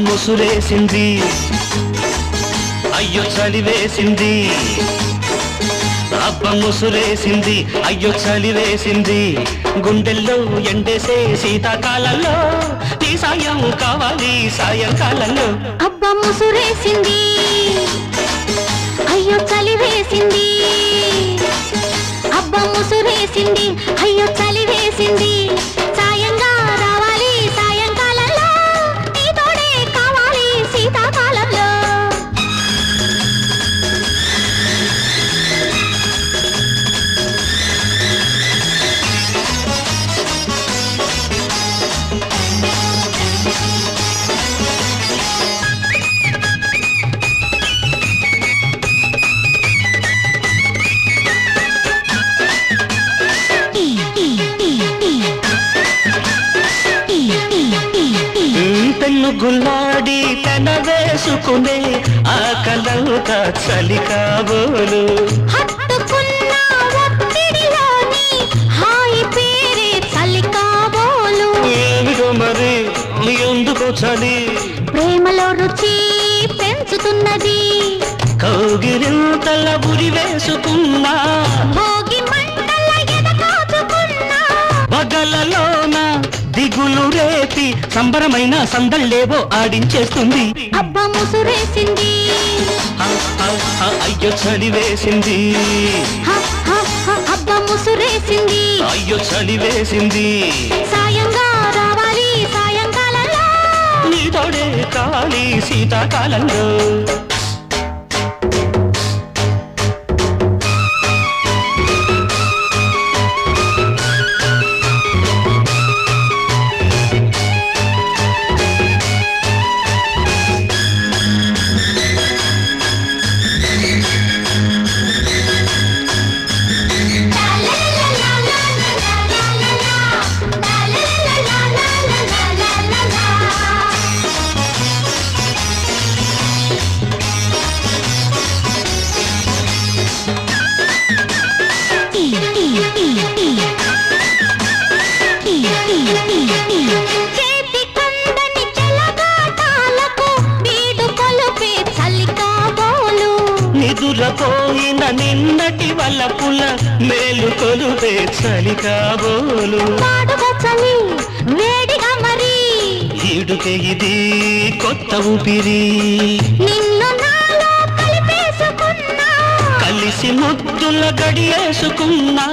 ముసురేసింది అయ్యో చలివేసింది అబ్బ ముసురేసింది అయ్యో చలివేసింది గుండెల్లో ఎండేసే శీతాకాలంలో నీ సాయం కావాలి సాయంకాలంలో అబ్బ ముసురేసింది అయ్యో చలివేసింది అబ్బ ముసురేసింది అయ్యో చలివేసింది సాయంగా రావాలి సాయంకాలంలో నీ తోడే కావాలి శీతాకాలంలో పెన్ను గుల్లాడి తన వేసుకునే ఆ కలంక చలి కాబోలు హత్తుకున్న ఒత్తిడిలోని హాయి పేరే చలి కాబోలు ఏమిటో మరి ఎందుకో చలి ప్రేమలో రుచి పెంచుతున్నది కౌగిరింతల ఉరి వేసుకున్నా భోగి మంటల ఎద కాచుకున్నా పగలలోన దిగులు రేపి సంబరమైన సందళ్ళేవో ఆడించేస్తుంది అబ్బ ముసురేసింది అయ్యో చలివేసింది అబ్బ ముసురేసింది అయ్యో చలివేసింది సాయంగా రావాలి సాయంకాలంలో నీ తోడే కావాలి శీతాకాలంలో చేతి కందని చెలగాటాలకు వీడు కొలుపే చలి కాబోలు నిదురపోయిన నిన్నటి వలపుల మేలు కొలుపే చలి కాబోలు వాడుగా చలి వేడిగా మరి ఈడుకే ఇది కొత్త ఊపిరి నిన్ను నాలో కలిపేసుకున్నా కలిసి ముద్దుల గడియేసుకున్నా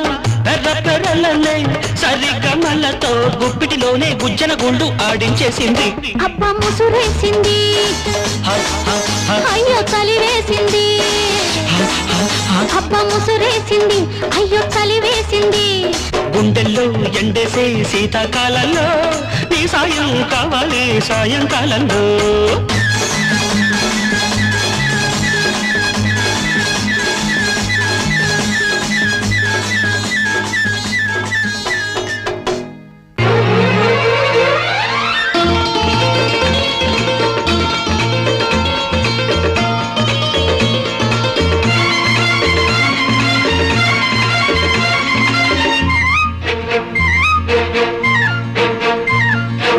పెర్రలనే సరిగమలతో గుప్పిటిలోనే గుజ్జన గుండు ఆడించేసింది అబ్బ ముసురేసింది అయ్యో చలివేసింది అబ్బ ముసురేసింది అయ్యో చలివేసింది గుండెల్లో ఎండేసే శీతాకాలంలో నీ సాయం కావాలి సాయంకాలంలో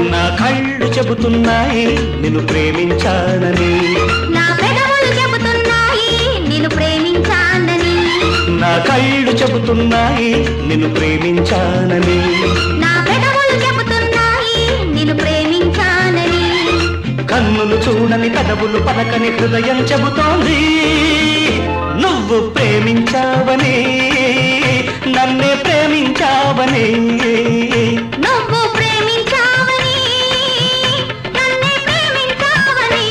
నా కళ్ళు చెబుతున్నాయి నిన్ను ప్రేమించానని నా పెదవులు చెబుతున్నాయి నిన్ను ప్రేమించానని నా కళ్ళు చెబుతున్నాయి నిన్ను ప్రేమించానని నా పెదవులు చెబుతున్నాయి నిన్ను ప్రేమించానని కన్నులు చూడని పెదవులు పలకని హృదయం చెబుతోంది నువ్వు ప్రేమించావని నన్నే ప్రేమించావని నువ్వు ప్రేమించావని నన్నే ప్రేమించావని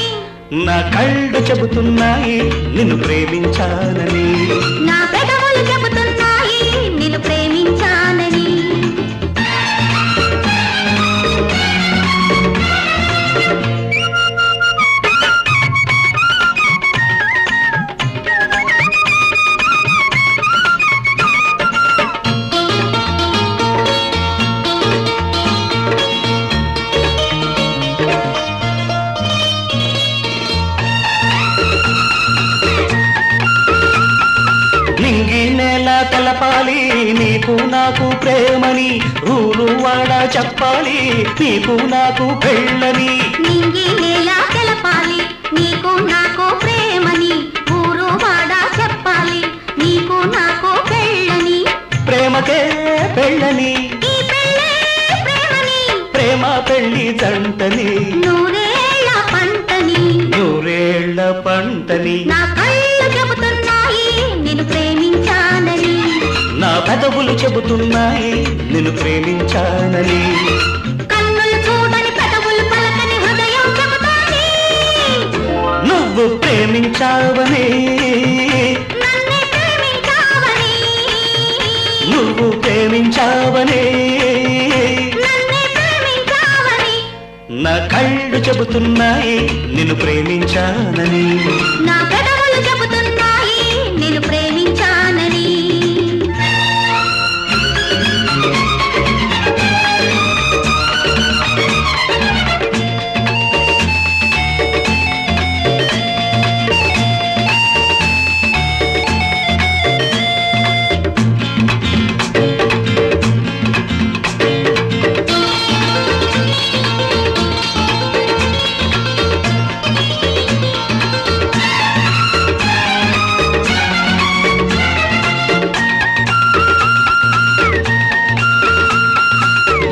నా కళ్ళు చెబుతున్నాయి నిన్ను ప్రేమించానని నా పెదవులు చెబుతున్నాయి నిన్ను ప్రేమించానని తెలపాలి నీకు నాకు ప్రేమని ఊరు వాడ చెప్పాలి నీకు నాకు పెళ్ళని నింగి నేల నీకు నాకు ప్రేమని ఊరు వాడ చెప్పాలి, నీకు నాకు పెళ్ళని. ప్రేమకే పెళ్ళని, ఈ పెళ్ళే ప్రేమని, ప్రేమ పెళ్ళి జంటని, నూరేళ్ల పంటని. నూరేళ్ల పంటని. నా కళ్ళు చెబుతున్నాయి నిన్ను ప్రేమించానని, నా పెదవులు చెబుతున్నాయి నిన్ను ప్రేమించానని. కన్నులు చూడని పెదవులు పలకని హృదయం చెబుతాని, నువ్వు ప్రేమించావని, నన్నే ప్రేమించావని, నువ్వు ప్రేమించావని, నన్నే ప్రేమించావని. నా కళ్ళు చెబుతున్నాయి నిన్ను ప్రేమించానని. నా పెదవులు చెబుతున్నాయి నిన్ను ప్రేమించానని.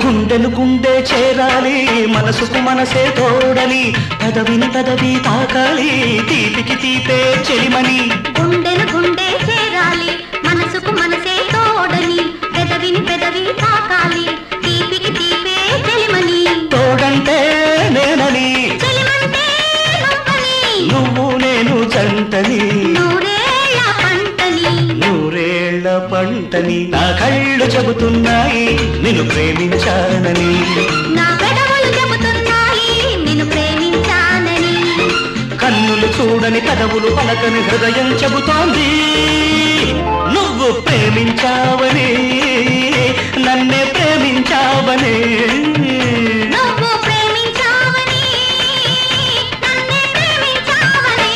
గుండెను గుండె చేరాలి, మనసుకు మనసే తోడని, పెదవిని పెదవి తాకాలి, తీపికి తీపే చెలిమని. గుండెను గుండె చేరాలి, మనసుకు మనసే తోడని, పెదవిని పెదవి తాకాలి, తీపికి తీపే చెలిమని. తోడంటే నేనని, చెలిమంటే నువ్వని, నువ్వు నేను జంటని, నూరేళ్ల పంటని. నూరేళ్ల పంటని. నా కళ్ళు చెబుతున్నాయి నిన్ను ప్రేమించానని. నా పెదవులు చెబుతున్నాయి నిన్ను ప్రేమించానని, కన్నులు చూడని పెదవులు పలకని హృదయం చెబుతోంది నువ్వు ప్రేమించావని, నన్నే ప్రేమించావని. నువ్వు ప్రేమించావని, నన్నే ప్రేమించావని.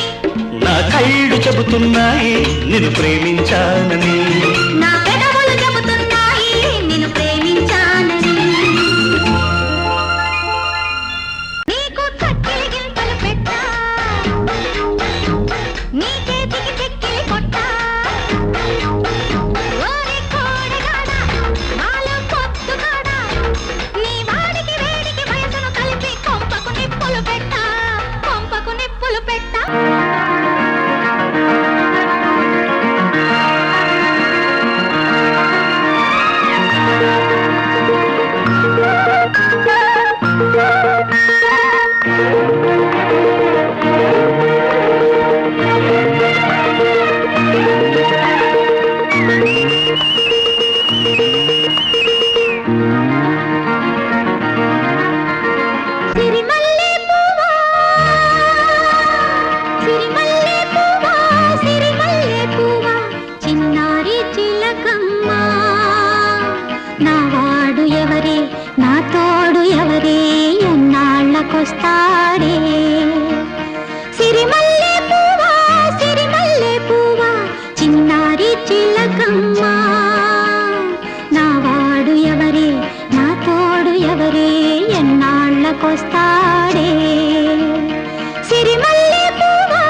నా కళ్ళు చెబుతున్నాయి నిన్ను ప్రేమించానని. నా పెదవులు చెబుతున్నాయి నిన్ను ప్రేమించానని. నీకు చక్కెలి గింతలు పెట్టా, నీ చేతికి చెక్కిలి కొట్టా. ఓరి కోడగాడా, నాలో పొత్తుగాడా, నీ వాడికి వేడికి వయసును కలిపి కొంపకు నిప్పులు పెట్టా, కొంపకు నిప్పులు పెట్టా. సిరిమల్లె పువ్వా, సిరిమల్లె పువ్వా, సిరిమల్లె పువ్వా, చిన్నారి చిలకమ్మ. నా వాడు ఎవరే, నా తోడు ఎవరే, ఎన్నాళ్ళకొస్తాడే. సిరిమల్లె పువ్వా, సిరిమల్లె పువ్వా, చిన్నారి చిలకమ్మ. నా వాడు ఎవరే, నా తోడు ఎవరే, ఎన్నాళ్ళకొస్తాడే. సిరిమల్లె పువ్వా.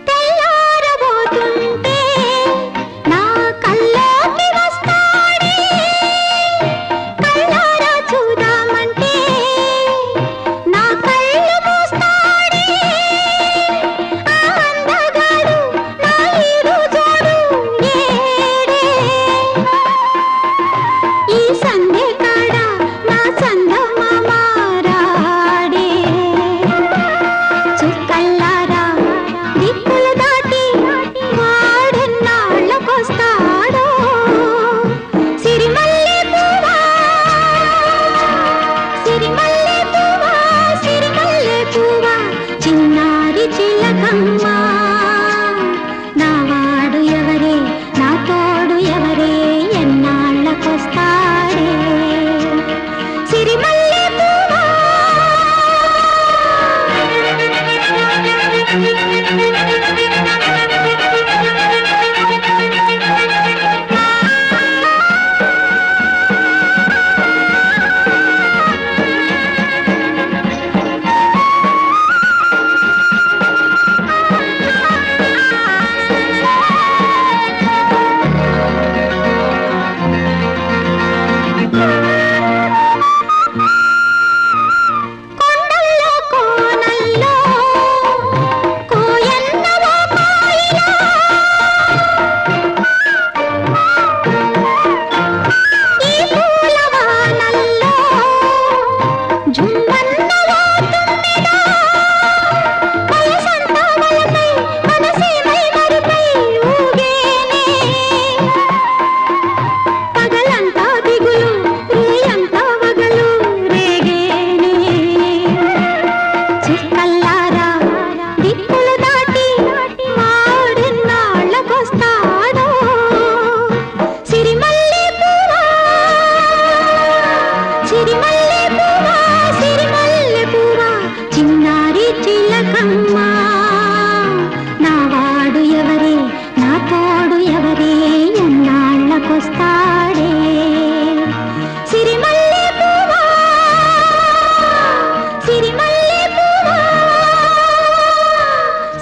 తెల్లారబోతుంటే వాడు ఎవరే ఎన్నాళ్ళకొస్తాడే సిరిమల్లె పువ్వా సిరిమల్లె పువ్వా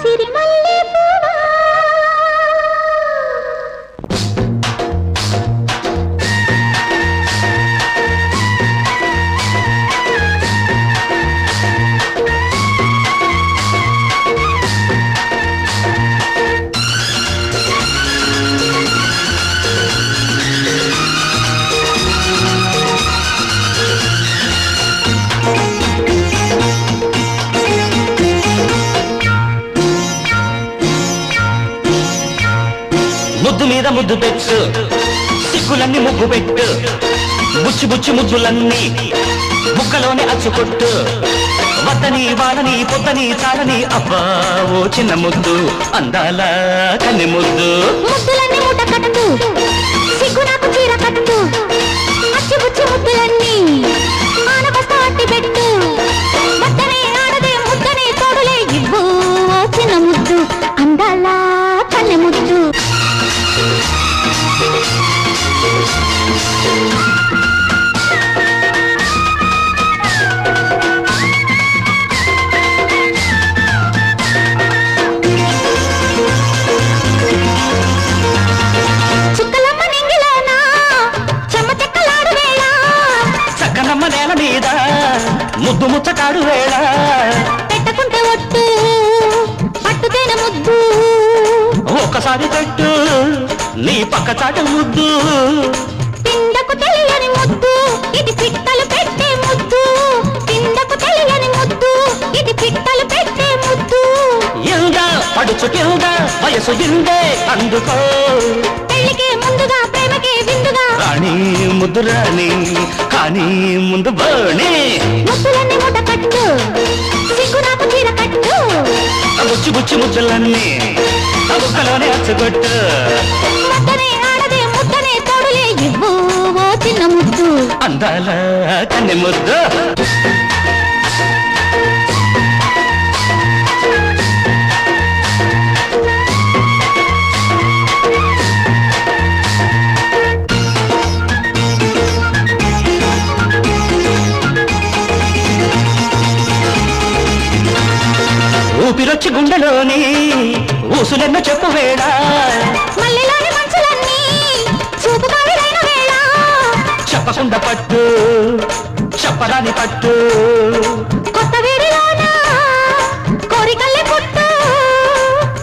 సిరిమల్లె పువ్వా ముద్దు మీద ముద్దు పెట్టు సిగ్గులన్నీ ముగ్గు పెట్టు బుచ్చి బుచ్చి ముద్దులన్నీ ముక్కలోనే అచ్చుకొట్టు వద్దని వాడని పొద్దని చాలని అబ్బా ఓ చిన్న ముద్దు అందాల కన్నె ముద్దు ముద్దులన్నీ మూట కట్టు సిగ్గు నాకు చీర కట్టు అచ్చి బుచ్చి ముద్దులన్నీ ఆనబస్త అట్టి పెట్టు వద్దనే ఆడదే ముద్దనే తోడులే ఇవ్వు ఓ చిన్న ముద్దు అందాల కన్నె ముద్దు చుక్కలమ్మ నింగిలోనా చెమ్మ చెక్కలాడు వేళ చక్కనమ్మ నేల మీద ముద్దు ముచ్చటాడు వేళ పెట్టకుంటే ఒట్టు పట్టుతేన ముద్దు ఒక్కసారి పెట్టు నీ పక్క చాట ముద్దు పిండకు తెలియని ముద్దు ఇది పిట్టలు పెట్టే ముద్దు పిండకు తెలియని ముద్దు ఇది పిట్టలు పెట్టే ముద్దు ఇందా పడుచు కింద వయసు ఇందే అందుకో పెళ్లికే ముందుగా ప్రేమకే విందుగా రాణి ముద్దు రాణి కానీ ముందు బాణి ముద్దులన్నీ మూట కట్టు సిగ్గు నాకు చీర కట్టు బుచ్చి బుచ్చి ముద్దులన్నీ ముక్కలోనే అచ్చుకొట్టు ముద్దనే ఆడదే ముద్దనే తోడులే ఇవ్వు ఓ చిన్న ముద్దు అందాల కన్నె ముద్దు ఊపిరొచ్చి గుండెలోని ఊసులెన్నో చెప్పు వేడా మల్లెలోని మంచులన్నీ చూపు కావిడైన వేళ చెప్పకుండా పట్టు చెప్పరాని పట్టు కొత్త వేడిలోన కోరికల్లే పుట్టు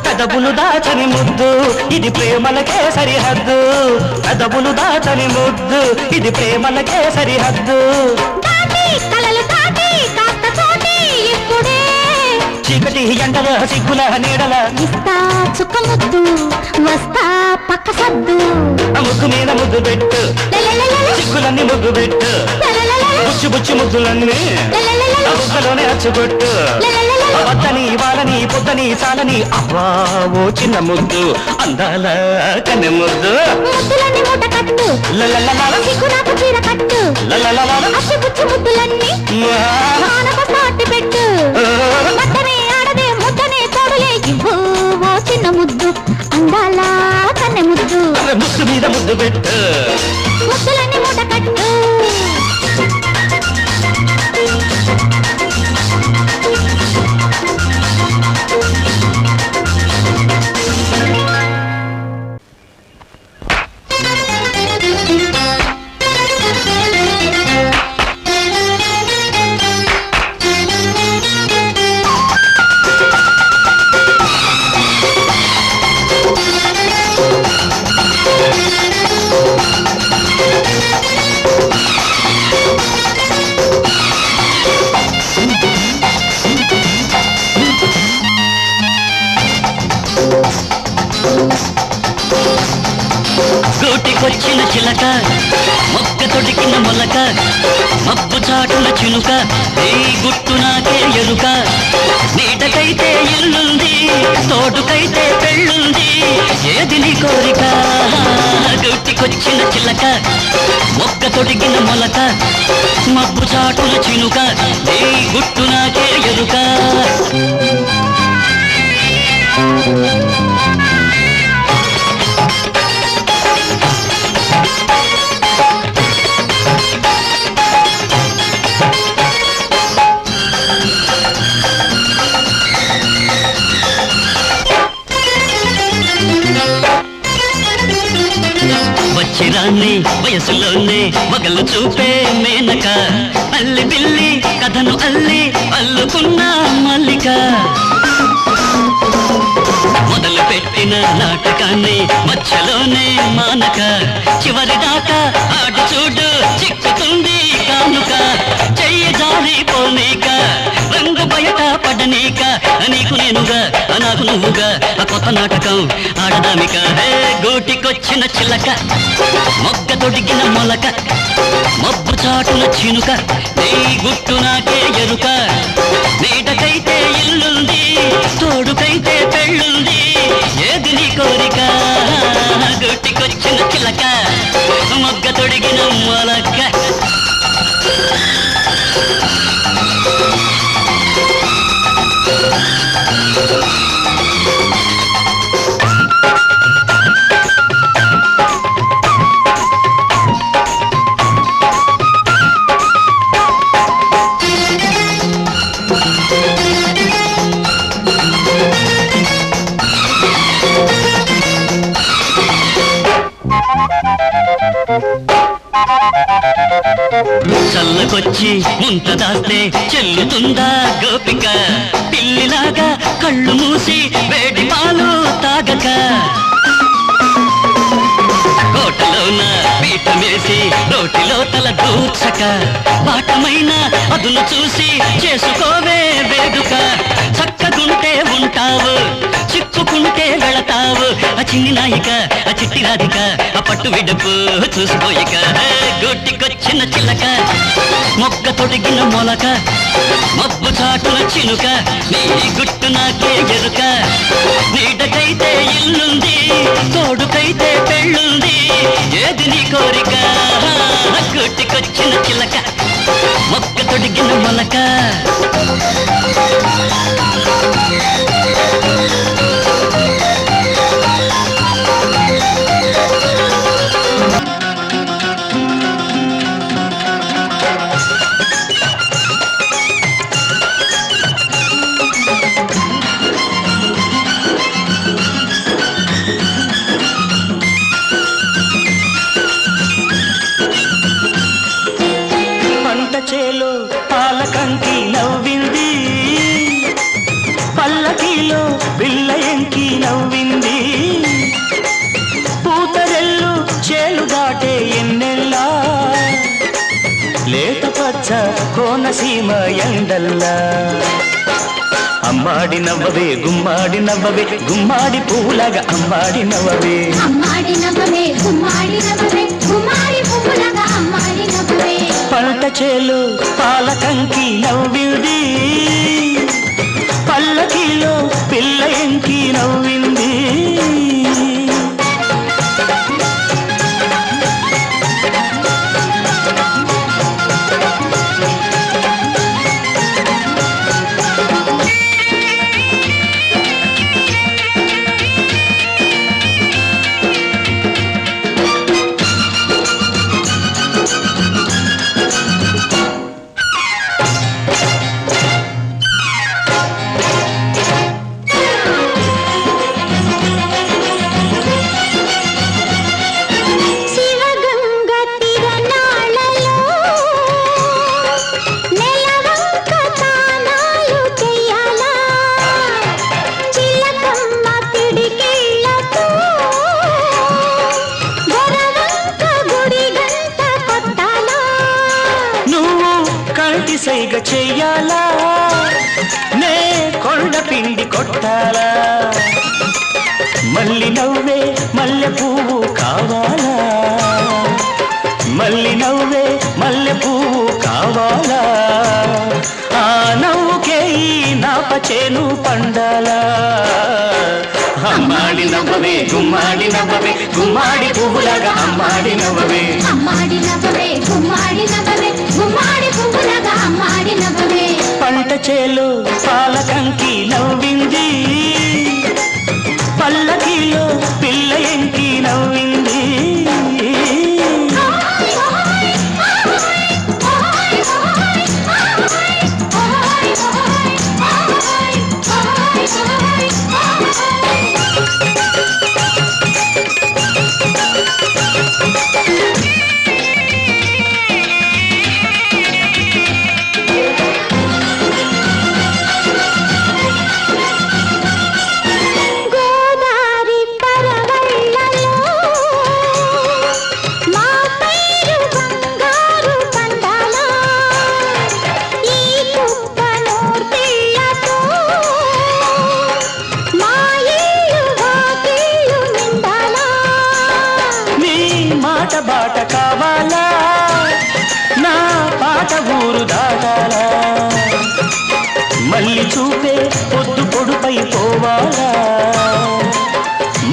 పెదవులు దాచని ముద్దు ఇది ప్రేమలకే సరిహద్దు పెదవులు దాచని ముద్దు ఇది ప్రేమలకే సరిహద్దు దాటి కలలు దాటి కాస్త చోటి ఇప్పుడే చీకటి ఎండల సిగ్గుల నీడల ఇస్తా చుక్క ముద్దు వస్తా పక్క సద్దు ముగ్గు మీద ముద్దు పెట్టు లలలలల, సిగ్గులన్నీ ముగ్గు పెట్టు లలలలల, బుచ్చి బుచ్చి ముద్దులన్నీ లలలలల, ముక్కలోనే అచ్చుకొట్టు లలలలల. వద్దని వాళ్ళని పొద్దని చాలని అబ్బా ఓ చిన్న ముద్దు అందాల కన్నె ముద్దు ముద్దులన్నీ మూట కట్టు లలలలల, సిగ్గు నాకు చీర కట్టు లలలలల, అచ్చి బుచ్చి ముద్దులన్నీ ఆనబస్త అట్టి పెట్టు వద్దనే ఆడదే ముద్దనే తోడులే ఇవ్వు ఓ చిన్న ముద్దు అందాల కన్నె ముద్దు ముద్దు మీద ముద్దు పెట్టు ముద్దులన్నీ మూట కట్టు గూటికొచ్చిన చిలక మొక్క తొడికిన మొలక మబ్బు చాటుల చిలుక ఈ గుట్టు నాకే ఎరుక నీటకైతే ఇల్లుంది తోటుకైతే పెళ్ళుంది ఏది నీ కోరిక గూటికొచ్చిన చిలక మొక్క తొడికిన మొలక మబ్బు చాటుల చిలుక ఈ గుట్టు నాకే ఎరుక చిరాన్ని వయసులోనే మగలు చూపే మేనక అల్లి బిల్లి కథను అల్లుకున్న మల్లిక మొదలు పెట్టిన నాటకాన్ని మధ్యలోనే మానక చివరి దాకా ఆడు చూడు చిక్కుతుంది కానుక చెయ్యి జారిపోనీక రంగు బయట పడనీక నీకు నేనుగా నాకు నువ్వుగా ఆ కొత్త నాటకం ఆడదామిక గూటికొచ్చిన చిలక మొగ్గ తొడిగిన మొలక మబ్బు చాటున చినుక నీ గుట్టు నాకే ఎరుక నీటకైతే ఇల్లుంది తోడుకైతే పెళ్ళుంది ఏది నీ కోరిక గుట్టికొచ్చిన చిలక మొగ్గ తొడిగిన మొలక చల్లకొచ్చి ముంత దాస్తే చెల్లుతుందా గోపిక పిల్లిలాగా కళ్ళు మూసి వేడి పాలు తాగక కోటలోన పీఠమేసి నోటిలో తల దూర్చక పాఠమైన అదును చూసి చేసుకోవే వేడుక చక్కగుంటే ఉంటావు చిక్కుకుంటే వెళతావు ఆ చిన్ని నాయిక ఆ చిట్టి రాధిక ఆ పట్టు విడుపు చూసిపోయిక గుట్టికొచ్చిన చిలక మొక్క తొడిగిన మొలక మబ్బు చాటున చినుక నీ గుట్టు నాకే ఎరుక నీడకైతే ఇల్లుంది తోడుకైతే పెళ్ళుంది ఏది నీ కోరిక గుట్టికొచ్చిన చిలక మొక్క తొడిగిన మొలక చేలో పాలకంకి నవ్వింది పల్లకిలో బిల్ల ఎంకి నవ్వింది పూతరెల్లు చేలు దాటే ఎన్నెల్లా లేత పచ్చ కోనసీమ ఎండల్లా అమ్మాడి నవ్వవే గుమ్మాడి నవ్వవే గుమ్మాడి పూలగా అమ్మాడి నవ్వవే అమ్మాడి నవ్వవే గుమ్మాడి నవ్వవే గుమ్మాడి పూలగా అమ్మాడి నవ్వవే పంట చేలు పాలకంకి నవ్వింది పల్లకిలో పిల్ల ఎంకి నవ్వింది సైగ చెయ్యాలా నే కొండ పిండి కొట్టాలా మల్లి నవ్వే మల్లె పువ్వు కావాలా మల్లి నవ్వే మల్లె పువ్వు కావాలా ఆ నవ్వుకే ఈ నాపచేను పండాలా అమ్మాడి నవ్వవే గుమ్మాడి నవ్వవే గుమ్మాడి పువ్వులాగా అమ్మాడి నవ్వవే అమ్మాడి నవ్వవే గుమ్మాడి నవ్వవే గుమ్మాడి పువ్వులాగా అమ్మాడి నవ్వవే పంట చేలు పాలకంకి నవ్వింది పల్లకిలో పిల్ల ఎంకి నవ్వింది మాట బాట కావాలా నా పాట ఊరు దాటాలా మళ్ళీ చూపే పొద్దు పొడుపై పోవాలా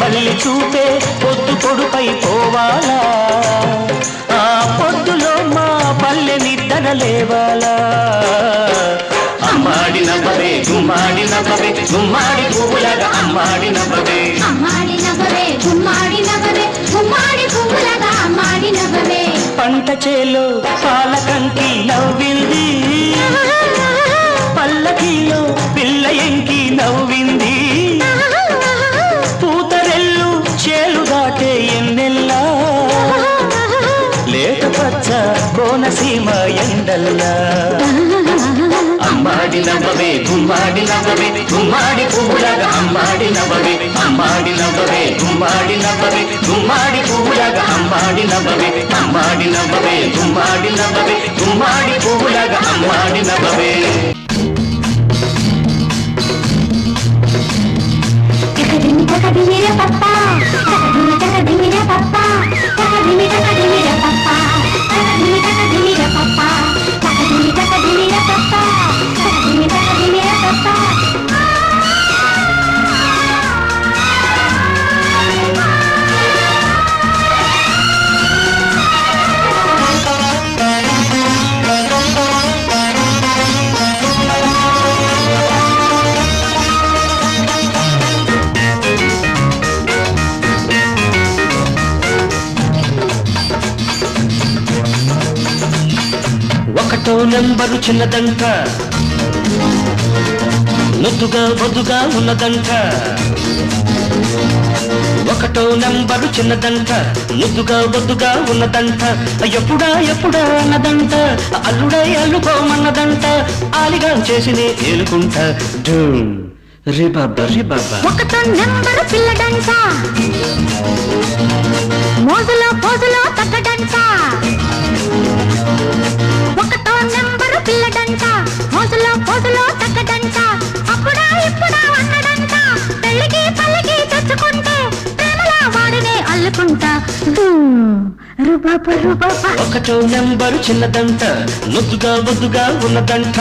మళ్ళీ చూపే పొద్దు పొడుపై పోవాలా ఆ పొద్దులో మా పల్లె నిద్దన లేవాలా అమ్మాడి నవ్వవే గుమ్మాడి నవ్వవే గుమ్మాడి పువ్వులాగా అమ్మాడి నవ్వవే అమ్మాడి నవ్వవే గుమ్మాడి నవ్వవే గుమ్మాడి పువ్వులాగా అమ్మాడి నవ్వవే పంట చేలో పాలకంకి నవ్వింది పల్లకిలో పిల్ల ఎంకి నవ్వింది పూతరెల్లు చేలు దాటే ఎన్నెల్లా లేత పచ్చ కోనసీమ ఎండల్లా అమ్మాడి నవ్వవే గుమ్మాడి నవ్వవే గుమ్మాడి పువ్వులాగా అమ్మాడి నవ్వవే అమ్మాడి నవ్వవే గుమ్మాడి నవ్వవే గుమ్మాడి పువ్వులాగా అమ్మాడి నవ్వవే అమ్మాడి నవ్వవే గుమ్మాడి నవ్వవే గుమ్మాడి పువ్వులాగా అమ్మాడి నవ్వవే Takadimi papa, takadimi papa, takadimi papa, takadimi papa, takadimi papa, takadimi papa. ఒకటో నెంబరు చిన్నదంట ముద్దుగా బొద్దుగా ఉన్నదంట ఒకటో నెంబరు చిన్నదంట ముద్దుగా బొద్దుగా ఉన్నదంట ఎప్పుడా ఎప్పుడా అన్నదంట అల్లుడై అల్లుకోమన్నదంట ఆలిగా చేసినే ఏలుకుంటా రిబాబా ఒకటో నెంబరు పిల్లడంట మోజులో పోజులో తగ్గడంట ఒకటో నెంబరు పిల్లడంట మోజులో పోజులో తగ్గడంట అప్పుడా ఇప్పుడా అన్నడంట పెళ్ళికి పల్లికి తెచ్చుకుంటే ప్రేమలా వాడినే అల్లుకుంటా రుబాబా ఒకటో నెంబరు చిన్నదంట ముద్దుగా బొద్దుగా ఉన్నదంట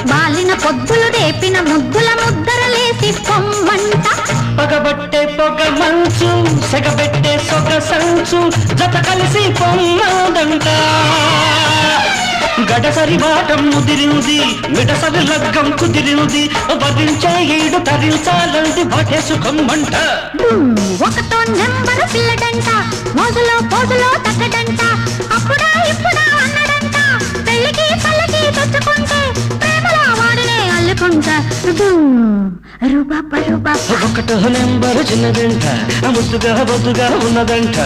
బాలిన పొద్దులు రేపిన ముద్దుల ముద్దరలేసి పొమ్మంట పగబట్టే పొగ మంచు సెగబెట్టే సొగ సంచు జత కలిసి పొమ్మదంట గడసరి బాటం ముదిరింది మిడసరి లగ్గం కుదిరింది వరించే ఈడు తరించాలంది బాటే సుఖమ్మంట ఒకటో నెంబరు పిల్లడంట మోజులో పోజులో తగ్గడంట అప్పుడా ఇప్పుడా అన్నడంట పెళ్ళికి పల్లకి తెచ్చుకుంటే ప్రేమలా వాడినే అల్లుకుంటా రుబాబా ఒకటో నెంబరు చిన్నదంట ముద్దుగా బొద్దుగా ఉన్నదంట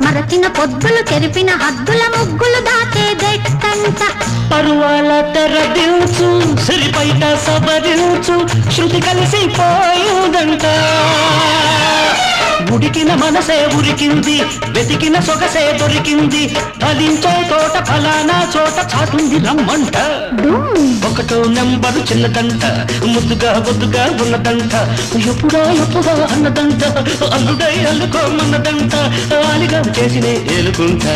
మరచిన పొద్దులు తెరిపిన హద్దుల ముగ్గులు దాటే దట్టంట పరువాల తెరదించు సిరిపైట సబరించు శృతి కలిసి పోయుదంట ఉడికిన మనసే ఉరికింది వెతికిన సొగసే దొరికింది ఫలించే తోట ఫలానా చోట చాటుంది రమ్మంట ఒకటో నెంబరు చిన్నదంట ముద్దుగా బొద్దుగా ఉన్నదంట ఎప్పుడా ఎప్పుడా అన్నదంట అల్లుడై అల్లుకోమన్నదంట ఆలిగా చేసినే ఏలుకుంటా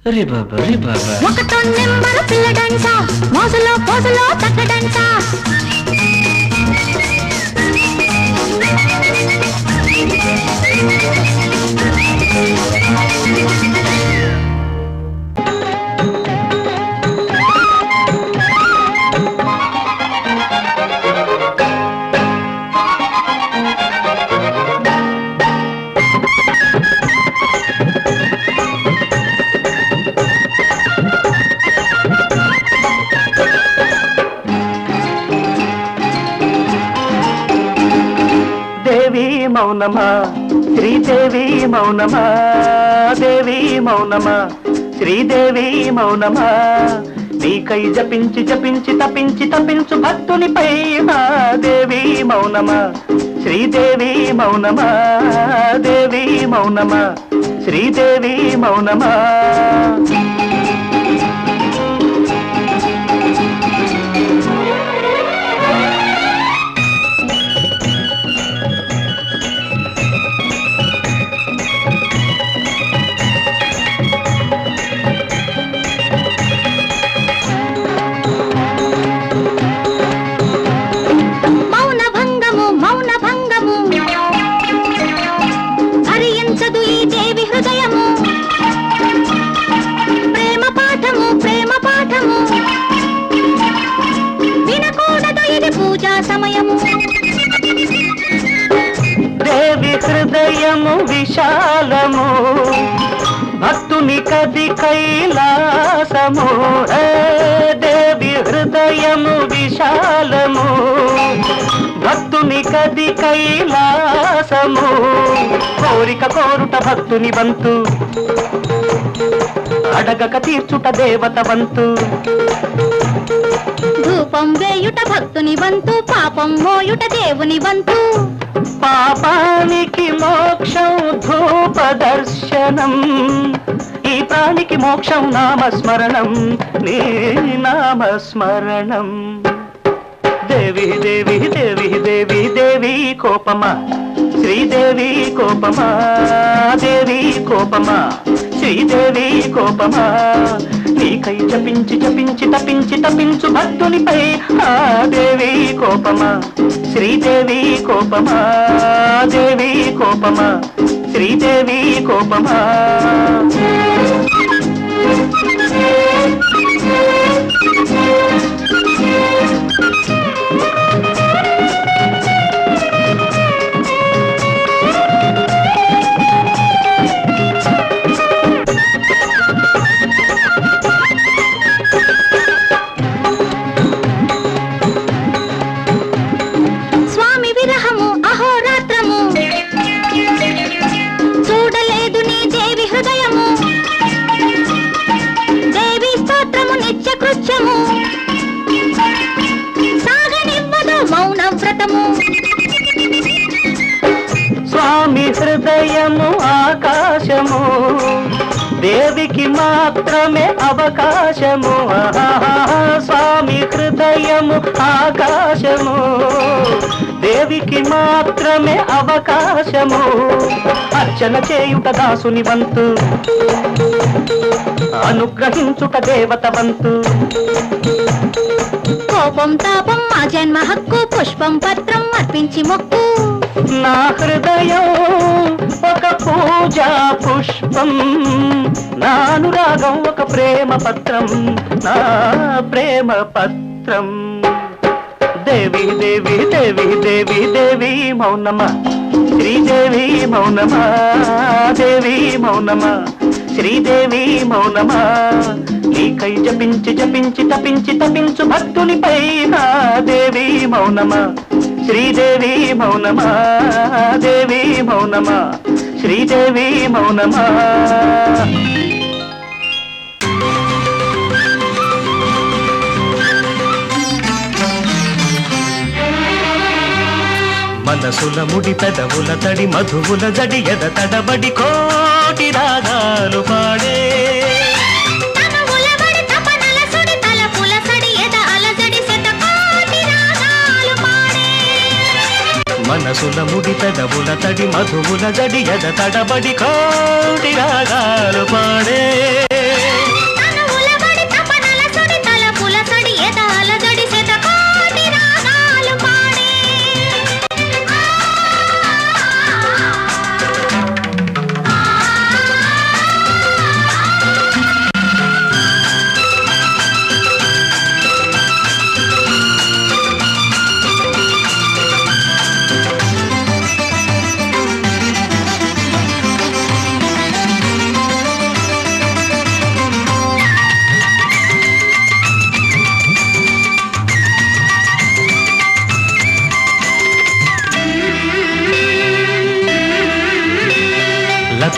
రే బాబా రే బాబా ఒకటో నెంబరు పిల్లడంట మోజులో పోజులో తగ్గడంట దేవి మౌనమా శ్రీదేవి మౌనమా దేవి మౌనమా శ్రీదేవి మౌనమా నీకై జపించి జపించి తపించి తపించు భక్తునిపై దేవి మౌనమా శ్రీదేవి మౌనమా దేవి మౌనమా శ్రీదేవి మౌనమా దేవి హృదయము విశాలము భక్తుని కది కైలాసము దేవి హృదయము విశాలము భక్తుని కది కైలాసము కోరిక కోరుట భక్తుని వంతు అడగక తీర్చుట దేవత వంతు ధూపం వేయుట భక్తుని వంతు పాపం మోయుట దేవుని వంతు పాపానికి మోక్షం ధూప దర్శనం ఈ ప్రాణికి మోక్షం నామస్మరణం నీ నామస్మరణం దేవి దేవి దేవి దేవి దేవి కోపమా శ్రీదేవి కోపమా దేవి కోపమా శ్రీదేవి కోపమా నీకై జపించి జపించి తపించి తపించు భక్తునిపై దేవి కోపమా శ్రీదేవి కోపమా దేవి కోపమా శ్రీదేవి కోపమా స్వామి హృదయము ఆకాశము దేవికి మాత్రమే అవకాశము స్వామి హృదయము ఆకాశము దేవికి మాత్రమే అవకాశము అర్చన చేయుట దాసుని వంతు అనుగ్రహించుట దేవత వంతు కోపం తాపం మా జన్మ హక్కు పుష్పం పత్రం అర్పించి మొక్కు నా హృదయం ఒక పూజా పుష్పం నా అనురాగం ఒక ప్రేమ పత్రం నా ప్రేమ పత్రం దేవి దేవి దేవి దేవి దేవి మౌనమా శ్రీదేవి మౌనమా దేవి మౌనమా శ్రీదేవి మౌనమా నీకై జపించి జపించి తపించి తపించు భక్తునిపై దేవి మౌనమా శ్రీదేవి మౌనమా దేవి మౌనమా శ్రీదేవి మౌనమా మనసుల ముడి పెదవుల తడి మధువుల జడి ఎద తడబడి కోటి రాగాలు పాడే మనసుల ముడి పెదవుల తడి మధువుల జడి ఎద తడబడి కోటి రాగాలు పాడే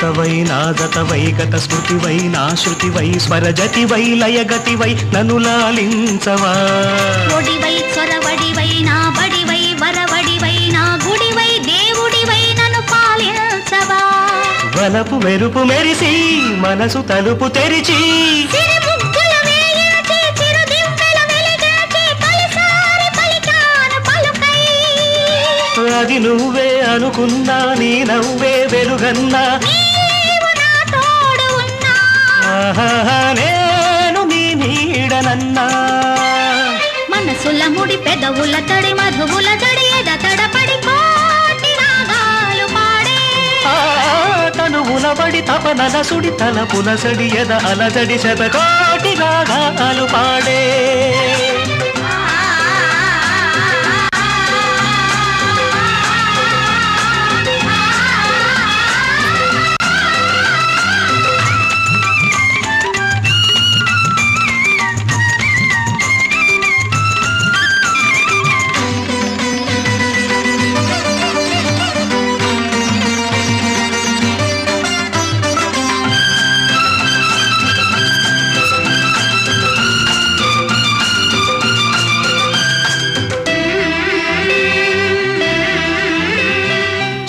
జతవై నా జతవై గత స్మృతివై నా శృతివై స్వరజతివై లయగతివై నన్ను లాలించవా ఒడివై చొరవడివై నా బడివై వరవడివై నా గుడివై దేవుడివై నన్ను పాలించవా వలపు మెరుపు మెరిసి మనసు తలుపు తెరిచి అది నువ్వే అనుకున్నా నీ నవ్వే వెలుగన్నా నేను నీ నీడనన్నా మనసుల ముడి పెదవుల తడి మధువుల జడి ఎదతడపడి కోటి రాగాలు పాడే తనువుల బడి తపనల సుడి తలపుల సడి ఎద అలజడి శతకోటి రాగాలు పాడే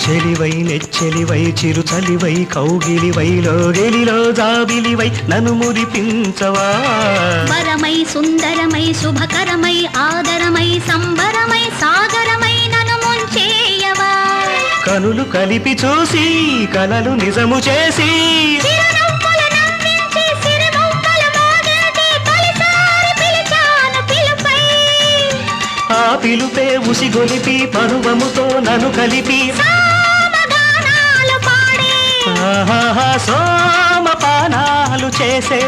చెలివై నెచ్చెలివై చిరుచలివై కౌగిలివై లోగిలిలో జాబిలివై నన్ను మురిపించవా వరమై సుందరమై శుభకరమై ఆదరమై సంబరమై సాగరమై నన్ను ముంచేయవా కనులు కలిపి చూసి కలలు నిజము చేసి ఆ పిలుపే ఉసిగొలిపి పరువముతో నన్ను కలిపి సోమపానాలు చేసే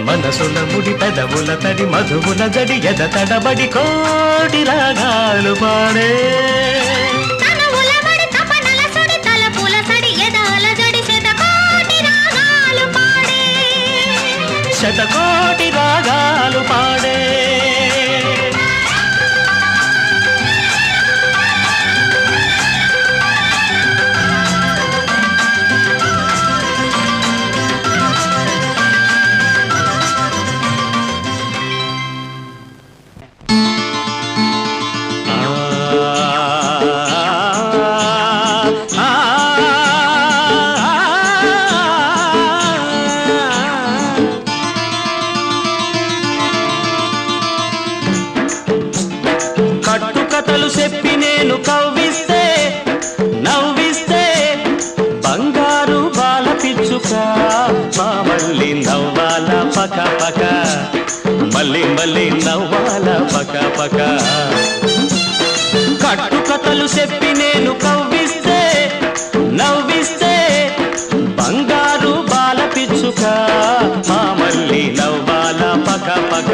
మనసుల ముడి పెదవుల తడి మధువుల జడి ఎద తడబడి కోటి రాగాలు పాడే శతకోటి రాగాలు పాడే కట్టుకథలు చెప్పి నేను కవ్విస్తే నవ్విస్తే బంగారు బాల పిచ్చుక మా మళ్ళీ నవ్వాల పక పక మళ్ళీ మళ్ళీ నవ్వాల పక పక కట్టుకథలు చెప్పి నేను కవ్విస్తే నవ్విస్తే బంగారు బాల పిచ్చుక మా మళ్ళీ నవ్వాల పక పక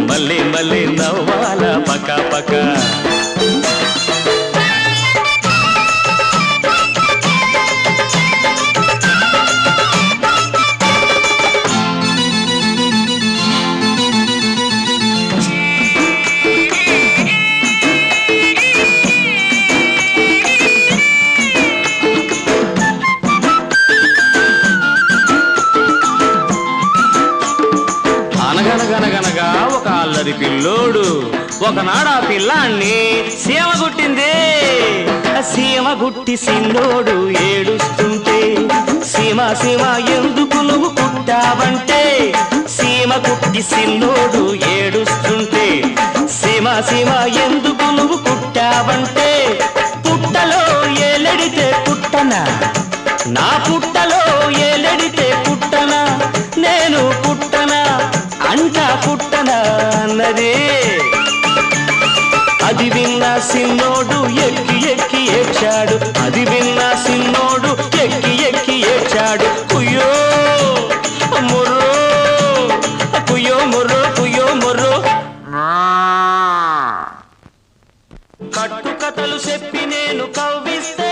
మళ్ళీ మళ్ళీ నవ్వాల పక పక అనగనగనగనగా ఒక అల్లరి పిల్లోడు ఒకనాడు ఆ పిల్లాన్ని సీమ గుట్టింది సీమ గుట్టి సిన్నోడు ఏడుస్తుంటే సీమ సీమ ఎందుకు నువ్వు కుట్టావంటే సీమ కుట్టి సిన్నోడు ఏడుస్తుంటే సీమ సీమ ఎందుకు నువ్వు కుట్టావంటే పుట్టలో ఏలెడితే పుట్టనా నా పుట్టలో ఏలెడితే పుట్టనా నేను పుట్టనా అంటా పుట్టనా అన్నదే అది విన్న సిన్నోడు ఎక్కి ఎక్కి ఏడ్చాడు అది విన్న సిన్నోడు ఎక్కి ఎక్కి ఏడ్చాడు కుయ్యో ముర్రో కుయ్యో ముర్రో కుయ్యో ముర్రో కట్టుకథలు చెప్పి నేను కవ్విస్తే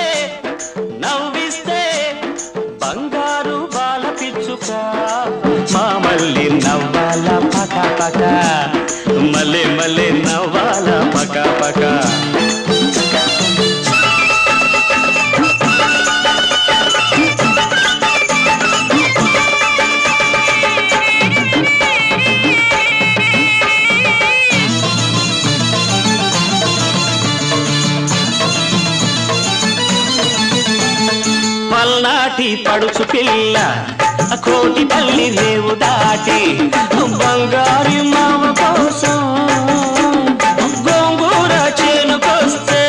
నవ్విస్తే బంగారు బాల పిచ్చుక మా మళ్ళీ నవ్వాల పక పక మళ్ళీ మళ్ళీ నవ్వాల పక పక నీలాటి పడుచు పిల్ల కోటి పల్లి రేవు దాటి బంగారి మామ కోసం గోంగూర చేనుకొస్తే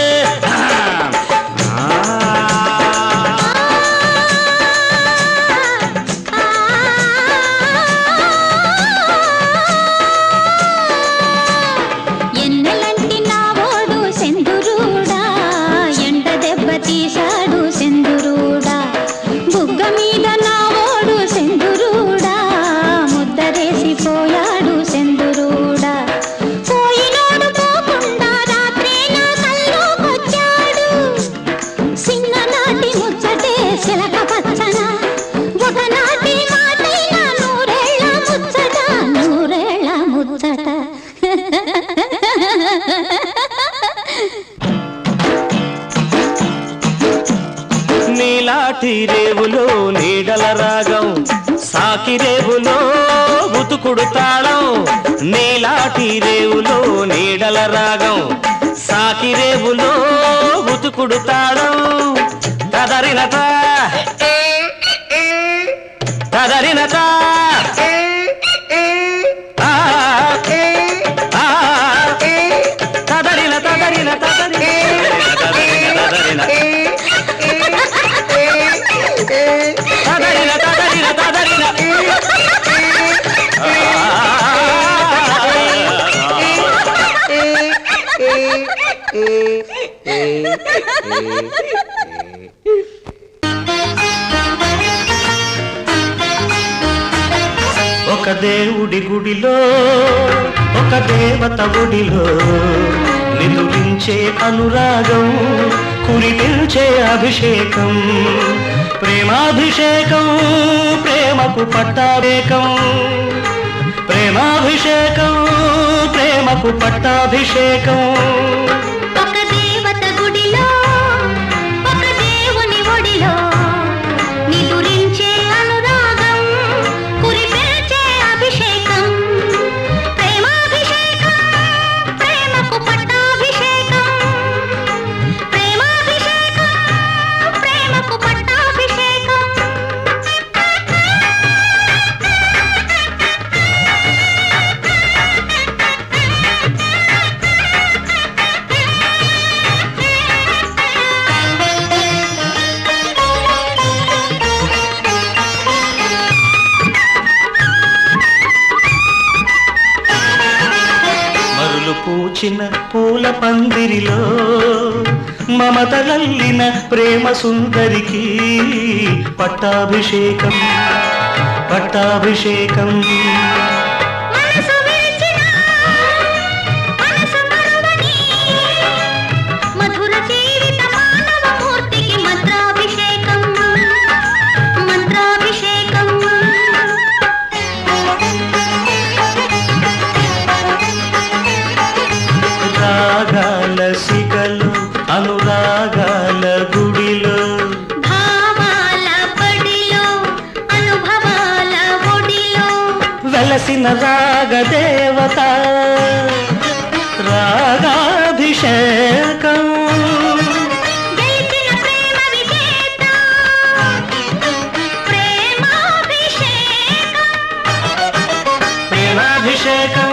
ఎన్నెలంటి నా ఓడు సెందురూడా ఎండ దెబ్బ తీశాడు సెందురూడా బుగ్గ మీద నా ఓడు సెందురూడా ముద్దరేసి పోయాడు సెందురూడా పోయినోడు పోకుండా రాత్రి నా కల్లోకొచ్చాడు సింగనాటి ముచ్చటే సిలక పచ్చన ఒకనాటి మాటైన నూరేళ్ళ ముచ్చట నూరేళ్ళ ముచ్చట నీలాటి రేవులో నీడల రాగం సాకి రేవులో ఉతుకుడు తాళం నీలాటి రేవులో నీడల రాగం సాకి రేవులో ఉతుకుడు తాళం తదరినత తదరినత తదరిన తదరిన తదరిన తదరిన ఒక దేవుడి గుడిలో ఒక దేవత గుడిలో నిదురించే అనురాగం కురిపించే అభిషేకం ప్రేమాభిషేకం ప్రేమకు పట్టాభిషేకం ప్రేమాభిషేకం ప్రేమకు పట్టాభిషేకం ఒక దేవత గుడిలో ఒక దేవుని ఒడిలో నిదురించే అనురాగం కురిపించే అభిషేకం ప్రేమాభిషేకం ప్రేమకు పట్టాభిషేకం ప్రేమాభిషేకం ప్రేమకు పట్టాభిషేకం మరులు పూచిన పూల పందిరిలో మమతలల్లిన ప్రేమ సుందరికి పట్టాభిషేకం పట్టాభిషేకం మనసు విరిచిన మనసు మరువని మధుర జీవిత మానవ మూర్తికి మంత్రాభిషేకం మంత్రాభిషేకం రాగాల సిగలు అనురాగాల గుడిలో భావాల పడిలో అనుభవాల ఒడిలో వెలసిన రాగదేవత రాగాభిషేకం గెలిచిన ప్రేమ విజేత ప్రేమాభిషేకం ప్రేమాభిషేకం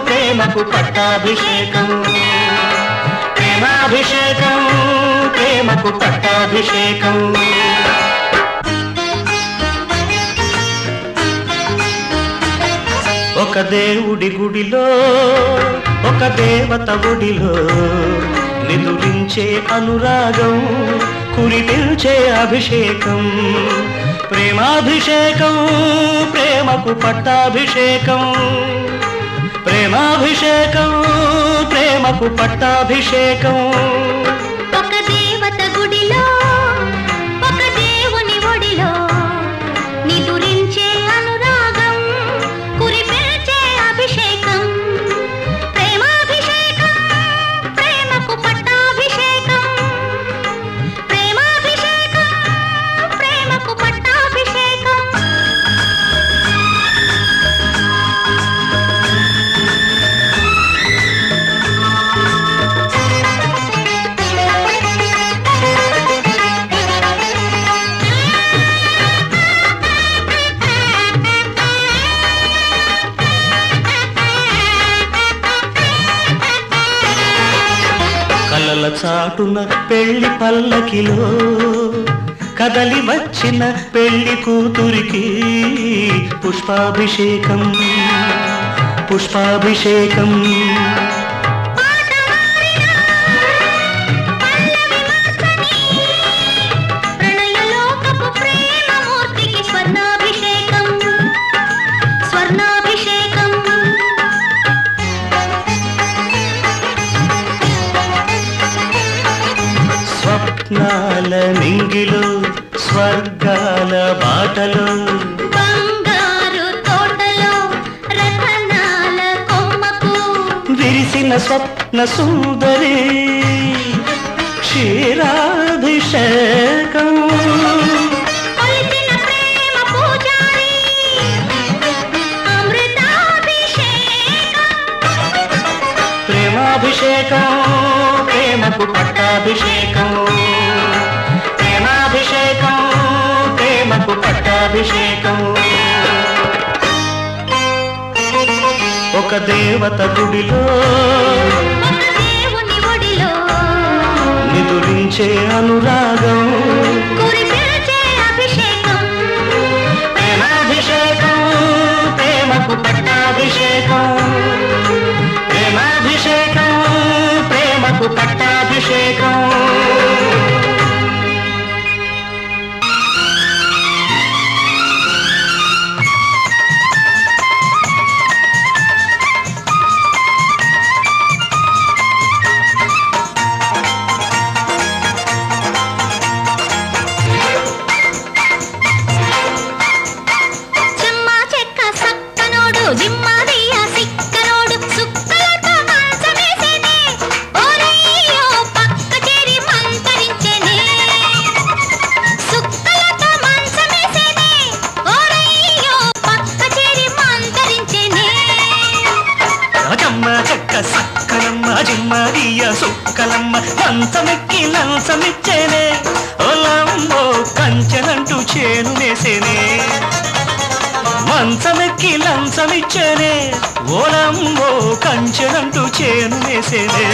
ప్రేమకు పట్టాభిషేకం ప్రేమాభిషేకం ప్రేమకు పట్టాభిషేకం ఒక దేవుడి గుడిలో ఒక దేవత గుడిలో నిదురించే అనురాగం కురిపించే అభిషేకం ప్రేమాభిషేకం ప్రేమకు పట్టాభిషేకం ప్రేమాభిషేకం ప్రేమకు పట్టాభిషేకం ఒక దేవత గుడిలో ఒక దేవుని ఒడిలో నిదురించే అనురాగం కురిపించే అభిషేకం ప్రేమాభిషేకం ప్రేమకు పట్టాభిషేకం ప్రేమాభిషేకం ప్రేమకు పట్టాభిషేకం చాటున పెళ్లి పల్లకిలో కదలి వచ్చిన పెళ్లి కూతురికి పుష్పాభిషేకం పుష్పాభిషేకం స్వప్నాల నింగిలో స్వర్గాల బాటలో బంగారు తోటలో రతనాల కొమ్మకు విరిసిన స్వప్న సుందరి క్షీరాభిషేకం కొలిచిన ప్రేమ పూజారి అమృతాభిషేకం ప్రేమాభిషేకం ప్రేమకు పట్టాభిషేకం ప్రేమాభిషేకం ప్రేమకు పట్టాభిషేకం ఒక దేవత గుడిలో ఒక దేవుని ఒడిలో నిదురించే అనురాగం కురిపించే అభిషేకం ప్రేమాభిషేకం ప్రేమకు పట్టాభిషేకం ప్రేమాభిషేకం ప్రేమకు పట్టాభిషేకం చెమ్మా చెక్క సక్కనోడు జిమ్మదియ సిక్కనోడు సుక్కలతో మంచమేసేనే ఓరయ్యో పక్క చేరి మంతరించెనే సుక్కలతో మంచమేసేనే ఓరయ్యో పక్క చేరి మంతరించెనే రాజమ్మ చెక్క సక్కలమ్మ జిమ్మదియ సుక్కలమ్మ మంచమెక్కి లంచమిచ్చేనే ఓలమ్మో కంచెనంటూ చేను వేసేనే మంచమెక్కి లంచమిచ్చేనే ఓలమ్మో కంచెనంటూ చేను వేసేనే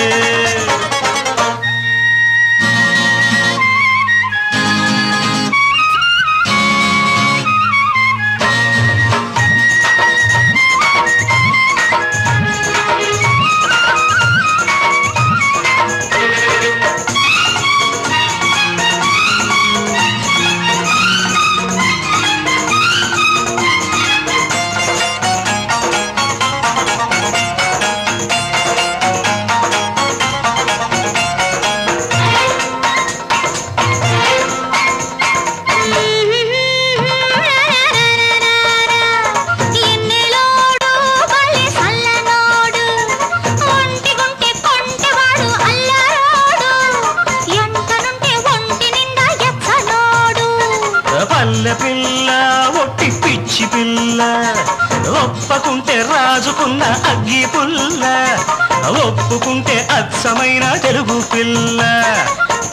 ఎన్నెలోడు బలే సల్లనోడు ఒంటిగుంటే కొంటెవాడు అల్లరోడు ఎంటనుంటే ఒంటి నిండా ఎచ్చనోడు పల్లె పిల్ల ఒట్టి పిచ్చి పిల్ల ఒప్పకుంటే రాజుకున్న అగ్గి పుల్ల ఒప్పుకుంటే అచ్చమైన తెలుగు పిల్ల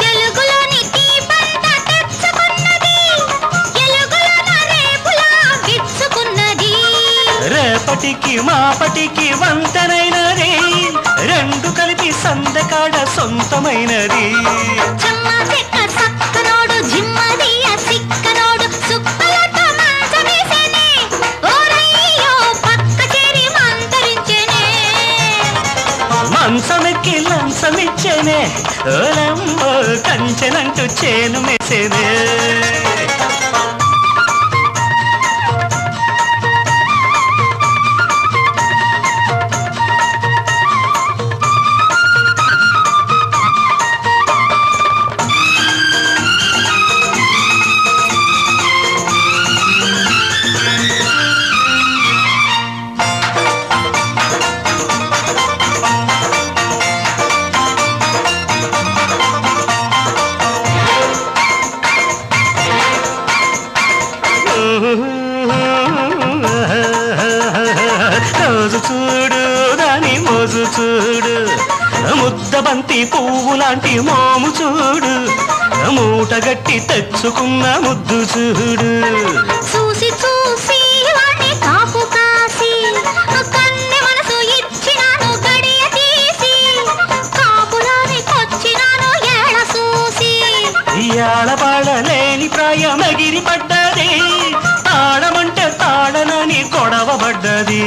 తెలుగులోని దీపంతా తెచ్చుకున్నది ఎలుగులోన రేపులా విచ్చుకున్నది రేపటికి మాపటికి వంతనైనది రెండు కలిపి సందకాడ సొంతమైనది చెమ్మ చెక్క సక్కనోడు జిమ్మదియ సిక్కనోడు సుక్కలతో మంచమేసేనే ఓరయ్యో పక్క చేరి మంతరించెనే మంచమెక్కి లంచమిచ్చేనే ఓలమ్మో కంచెనంటూ చేను మేసేనే రోజు చూడు దాని మోజు చూడు ముద్దబంతి పువ్వు లాంటి మోము చూడు మూటగట్టి తెచ్చుకున్న ముద్దు చూడు చూసి చూసి వాణ్ణి కాపు కాసి కన్నె మనసు ఇచ్చినాను గడియ తీసి కాపులానికొచ్చినాను పడ్డది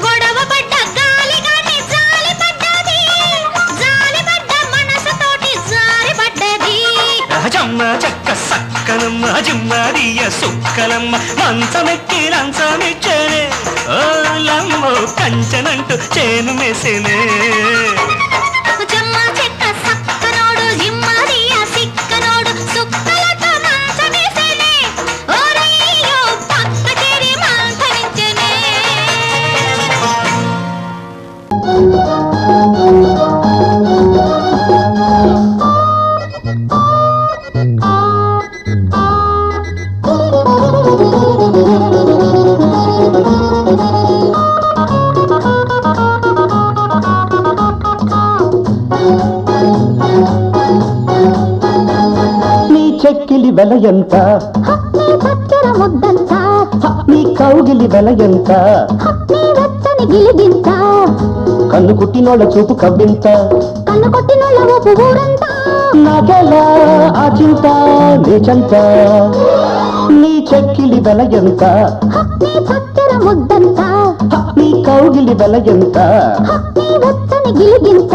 గొడవ పడ్డ గాలి గాని జాలి పడ్డది జాలి పడ్డ మనసుతోటి జారి పడ్డది జమ్మ చెక్క సక్కనమ్మ జిమ్మరియ సుక్కలమ్మ మంచమెక్కి లంచమిచ్చనే ఓ లమ్మో కంచనంటూ చేను మెసినే జమ్మ చెక్క సక్కనోడు జిమ్మరియ సిక్కనోడు సుక్కలతో మంచమేసేనే ఓరయ్యో పక్క చేరి మంచమించెనే నీ చెక్కిలి వెల ఎంత నీ చక్కెర ముద్దంత నీ కౌగిలి వెల ఎంత నీ వెచ్చని గిలిగింత కన్ను కుట్టినోళ్ళ చూపు కవ్వింత కన్ను కొట్టినోళ్ళ ఊపు ఊరంతా నాకెలా ఆ చింత నీ చెంత నీ చెక్కిలి వెల ఎంత నీ చక్కెర ముద్దంత నీ కౌగిలి వెల ఎంత నీ వెచ్చని గిలిగింత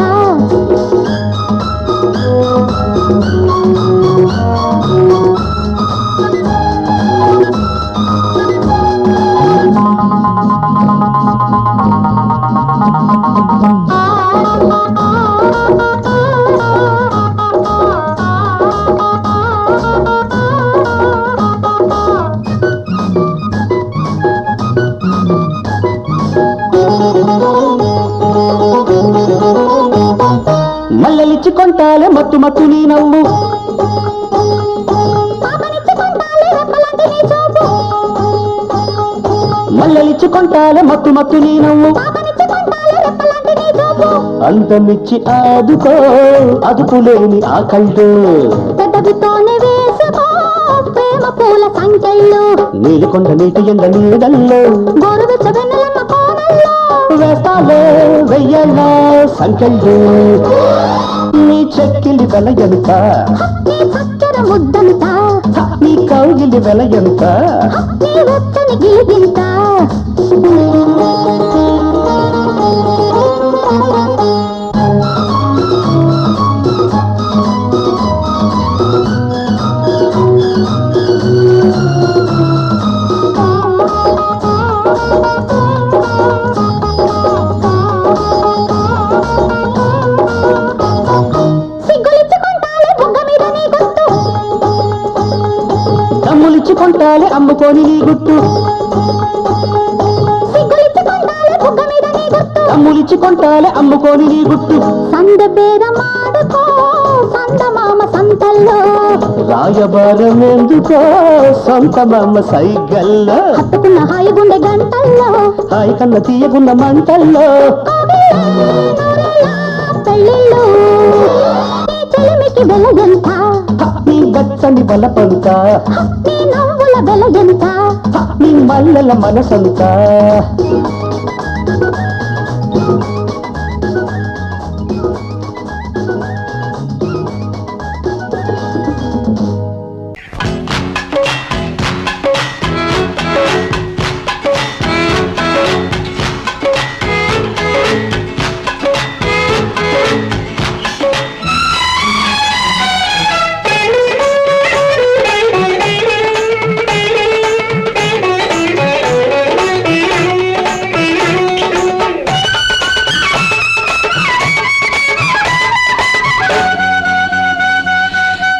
మల్లెలిచ్చి కొంటాలే మత్తు మత్తు నీ నవ్వు మల్లెలిచ్చి కొంటాలే మత్తు మత్తు నీ నవ్వు అందమిచ్చి ఆదుకో అదుపులేని ఆ కళ్ళు పెదవితోనే వేసుకో ప్రేమ పూల సంకెళ్ళు నీలికొండ నీటి ఎండ నీడల్లో గోరువెచ్చ వెన్నెలమ్మ కోనల్లో వేస్తాలే వెయ్యళ్ళ సంకెళ్ళు నీ చెక్కిలి వెల ఎంత నీ చక్కెర ముద్దంత నీ కౌగిలి వెల ఎంత నీ వెచ్చని గిలిగింత సిగ్గులిచ్చుకుంటాలే బుగ్గ మీద నీ గుర్తు దమ్ములిచ్చి కొంటాలే అమ్ముకొని నీ గుట్టు సిగ్గులిచ్చుకుంటాలే బుగ్గ మీద నీ గుర్తు దమ్ములిచ్చి కొంటాలే అమ్ముకొని నీ గుట్టు సంద బేరమాడుకో సందమామ సంతల్లో రాయబారం ఎందుకో సొంత మామ సైగల్లో హత్తుకున్న హాయి గుండె గంటల్లో హాయి కన్న తీయగున్న మంటల్లో పెళ్ళిళ్ళు నీ చెలిమికి వెలగంత నీ గచ్చని బలపంత నీ నవ్వుల వెలగంత నీ మల్లెల మనసంతా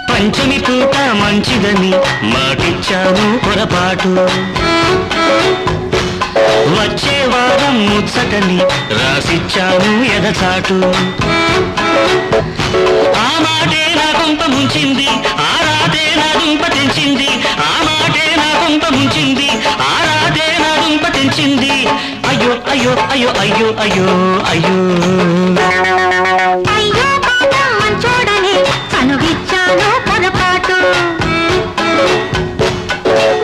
పంచమి పూట మంచిదని మాటిచ్చాను పొరపాటు వచ్చే వారం ముచ్చటని రాసిచ్చాను ఎదచాటు ఆ మాటే నా కొంప ముంచింది ఆ రాతే నా దుంప తెంచింది ఆ మాటే నా కొంప ముంచింది ఆ రాతే నా దుంప తెంచింది అయ్యో అయ్యో అయ్యో అయ్యో అయ్యో అయ్యో అయ్యో పాపం చూడని కనుగిచ్చాను పొరపాటు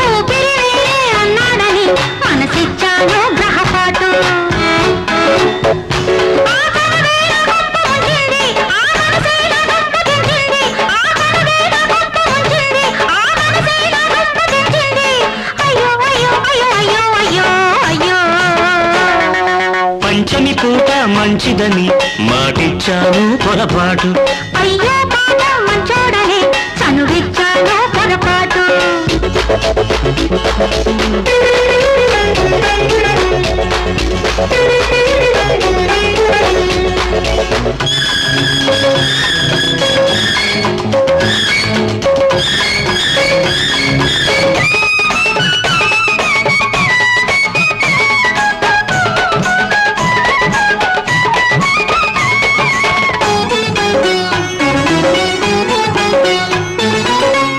ఊపిరి వేరే అన్నాడని మనసిచ్చాను గ్రహపాటు ఆ కనువేల గొప్ప ముంచింది, ఆ మనసేల గొప్ప తెంచింది. ఆ కనువేల గొప్ప ముంచింది, ఆ మనసేల గొప్ప తెంచింది. అయ్యో అయ్యో అయ్యో అయ్యో అయ్యో అయ్యో మంచిదని మాటిచ్చాను పొరపాటు. అయ్యో బాబా మంచోడనే చనువిచ్చాను పొరపాటు.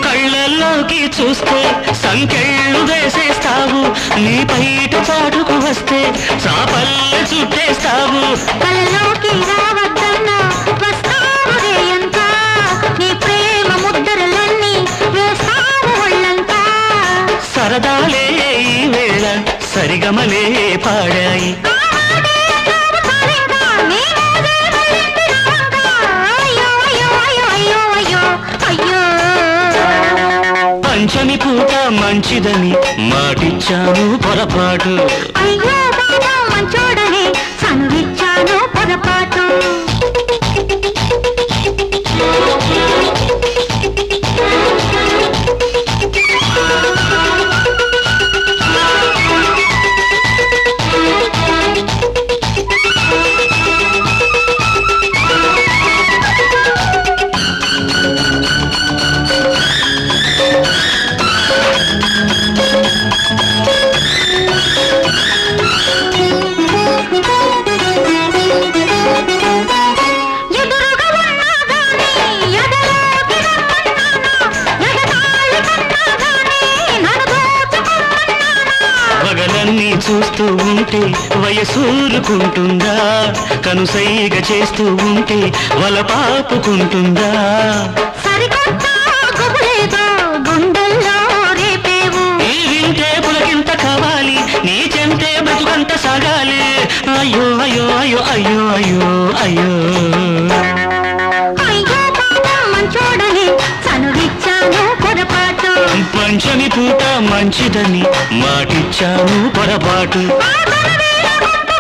కళ్ళల్లోకి చూస్తే సంకెళ్ళు వేసేస్తావు, నీ బయట చాటుకు వస్తే చాపల్లి చుట్టేస్తావు. కళ్ళలోకి రావద్దన్నా వస్తావురే ఎంత, నీ ప్రేమ ముద్దరలన్నీ వేస్తావు ఒళ్ళంతా. సరదాలే ఈ వేళ సరిగమలే పాడాయి. పంచమి పూట మంచిదని మాటిచ్చాను పొరపాటు. అయ్యో బాబా మంచోడనే చనువిచ్చాను పొరపాటు. పగలన్నీ చూస్తూ ఉంటే వయసూరుకుంటుందా, కనుసైగ చేస్తూ ఉంటే వలపాపుకుంటుందా. సరికొత్త గుబులేదో గుండెల్లో రేపేవు, ఈ వింటే పులకింత కావాలి, నీ చెంటే బతుకంత సాగాలి. అయ్యో అయ్యో అయ్యో అయ్యో అయ్యో అయ్యో. అయ్యో బాబా మంచోడనే చనువిచ్చాను పొరపాటు. పంచమి పూట మంచిదని మాటిచ్చాను పొరపాటు. ఆ మాటే నా కొంప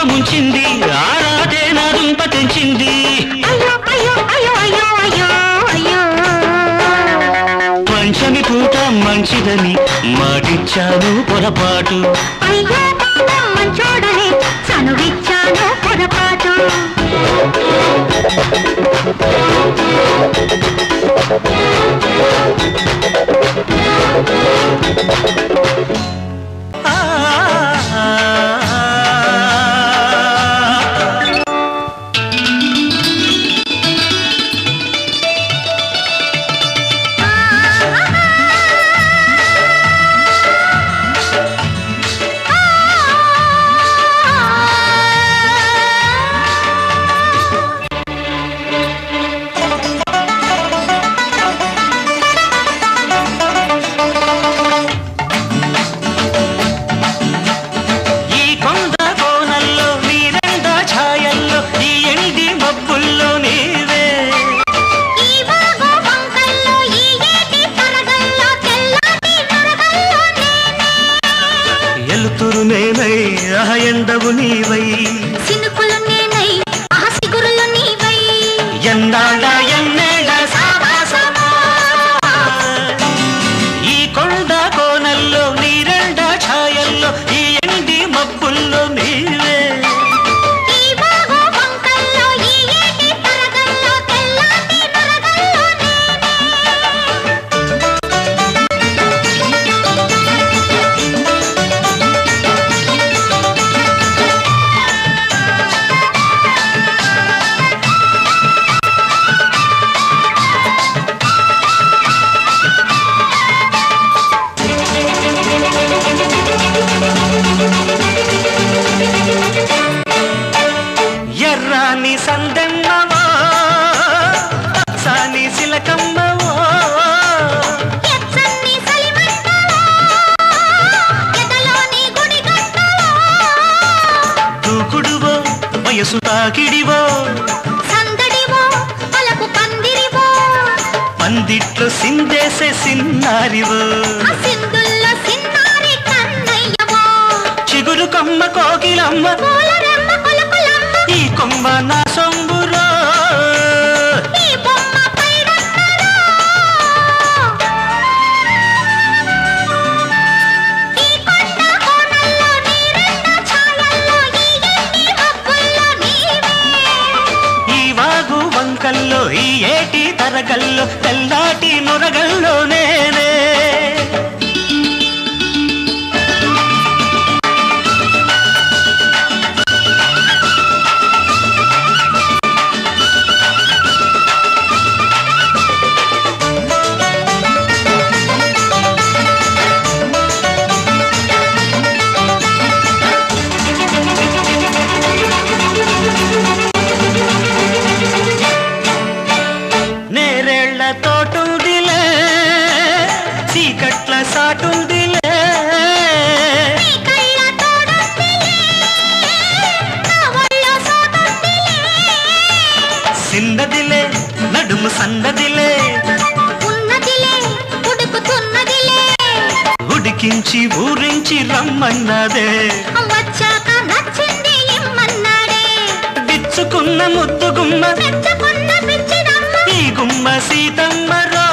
ముంచింది, ఆ రాతే నా దుంప తెంచింది. అయ్యో అయ్యో అయ్యో అయ్యో అయ్యో అయ్యో. పంచమి పూట మంచిదని మాటిచ్చాను పొరపాటు. అయ్యో బాబా మంచోడనే చనువిచ్చాను పొరపాటు. వెలుతురు నేనై ఎండవు నీవై, సినుకులు నేనై సిగురులు నీవై, ఎండాళ్ళ ఎన్నేళ్ళ సావాసమా. ఈ కొండ కోనల్లో నీరెండ ఛాయల్లో ఈ ఎండి మబ్బుల్లో నీవే. ఈ వాగు వంకల్లో ఈ ఏటి తరగల్లో తెల్లాటి నరగల్లో ఎర్రాని సందెన్నవో పచ్చాని సిలకమ్మవో, ఎచ్చని సలిమంటవో ఎదలోని గుడిగట్టవో, దూకుడువో వయసు తాకిడివో, సందడివో పలకు పందిరివో, పందిట్లో సిందేసే సిన్నారివో, ఆ సింధుల్లో సిన్నారి కన్నయ్యవో, కోకిలమ్మ పూలరెమ్మ కొలకులమ్మ ఈ కొమ్మ నా సొంబురో ఈ బొమ్మ పైడమ్మరో ఈ కొండ కోణల్లో నీరెన్న ఛాయల్లో ఈ ఎండి మబ్బుల్లో నీవే ఈ వాగు వంకల్లో ఈ ఏటి తరగల్లో తెల్లాటి నొరగల్లో నేనే నేరేళ్ల తోటుందిలే చీకట్ల సాటుందిలే నీ కళ్ళ తోడుందిలే నా ఒళ్ళో సోతుందిలే సిందదిలే నడుము సందదిలే ఉన్నదిలే ఉడుకుతున్నదిలే ఉడికించి ఊరించి రమ్మన్నదే వచ్చాక నచ్చింది ఇమ్మన్నాడే విచ్చుకున్న ముద్దు గుమ్మ మెచ్చుకున్న పిచ్చిదమ్మ ఈ గుమ్మ సీతమ్మరో